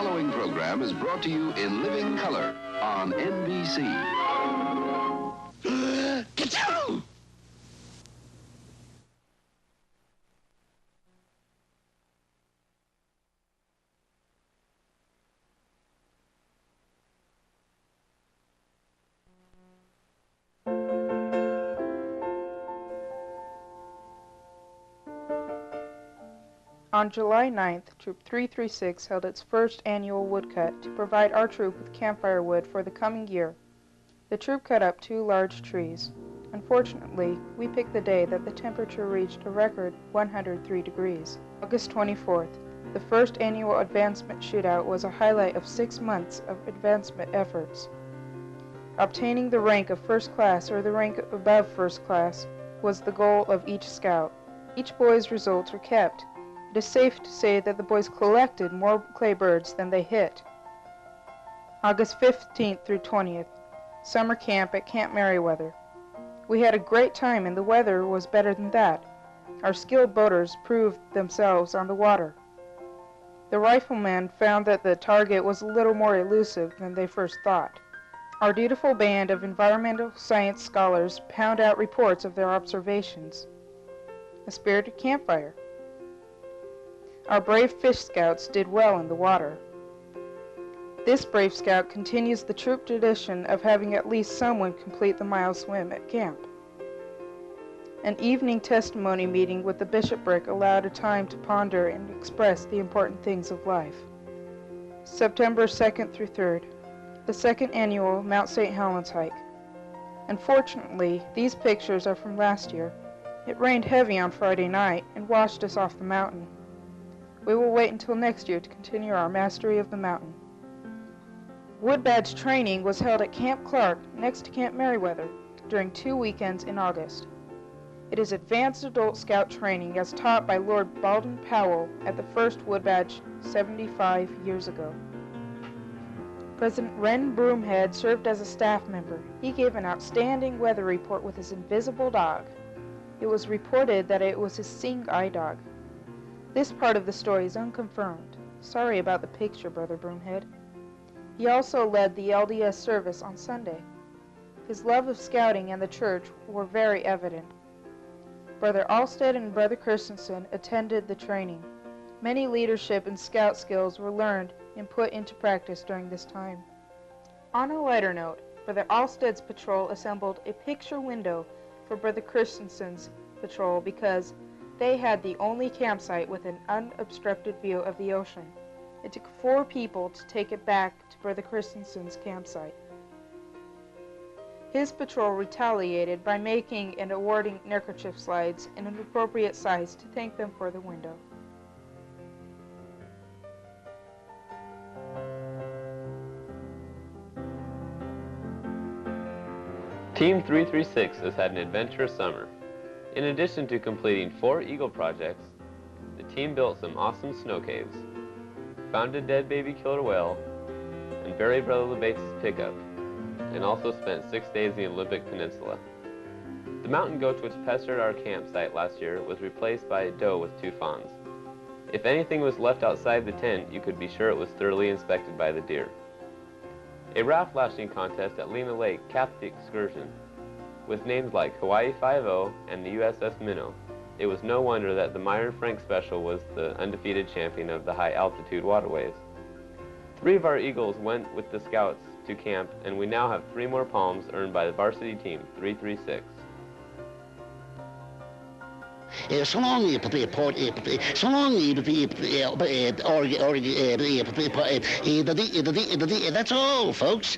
following program is brought to you in living color on NBC. Ka-chow! On July 9th, Troop 336 held its first annual woodcut to provide our troop with campfire wood for the coming year. The troop cut up 2 large trees. Unfortunately, we picked the day that the temperature reached a record 103 degrees. August 24th, the first annual advancement shootout was a highlight of 6 months of advancement efforts. Obtaining the rank of first class or the rank above first class was the goal of each scout. Each boy's results were kept. It is safe to say that the boys collected more clay birds than they hit. August 15th through 20th, summer camp at Camp Merriweather. We had a great time and the weather was better than that. Our skilled boaters proved themselves on the water. The riflemen found that the target was a little more elusive than they first thought. Our dutiful band of environmental science scholars pound out reports of their observations. A spirited campfire. Our brave fish scouts did well in the water. This brave scout continues the troop tradition of having at least someone complete the mile swim at camp. An evening testimony meeting with the bishopric allowed a time to ponder and express the important things of life. September 2nd through 3rd, the second annual Mount St. Helens hike. Unfortunately, these pictures are from last year. It rained heavy on Friday night and washed us off the mountain. We will wait until next year to continue our mastery of the mountain. Wood badge training was held at Camp Clark next to Camp Merriweather during 2 weekends in August. It is advanced adult scout training as taught by Lord Baldwin Powell at the first wood badge 75 years ago. President Wren Broomhead served as a staff member. He gave an outstanding weather report with his invisible dog. It was reported that it was his seeing eye dog. This part of the story is unconfirmed. Sorry about the picture, Brother Broomhead. He also led the LDS service on Sunday. His love of scouting and the church were very evident. Brother Alstead and Brother Christensen attended the training. Many leadership and scout skills were learned and put into practice during this time. On a lighter note, Brother Alstead's patrol assembled a picture window for Brother Christensen's patrol because they had the only campsite with an unobstructed view of the ocean. It took 4 people to take it back to Brother Christensen's campsite. His patrol retaliated by making and awarding neckerchief slides in an appropriate size to thank them for the window. Team 336 has had an adventurous summer. In addition to completing 4 Eagle projects, the team built some awesome snow caves, found a dead baby killer whale, and buried Brother LeBates' pickup, and also spent 6 days in the Olympic Peninsula. The mountain goat which pestered our campsite last year was replaced by a doe with 2 fawns. If anything was left outside the tent, you could be sure it was thoroughly inspected by the deer. A raft lashing contest at Lena Lake capped the excursion. With names like Hawaii 5-0 and the USS Minnow, it was no wonder that the Myron Frank Special was the undefeated champion of the high-altitude waterways. 3 of our Eagles went with the Scouts to camp, and we now have 3 more palms earned by the varsity team, 336. So long, that's all, folks.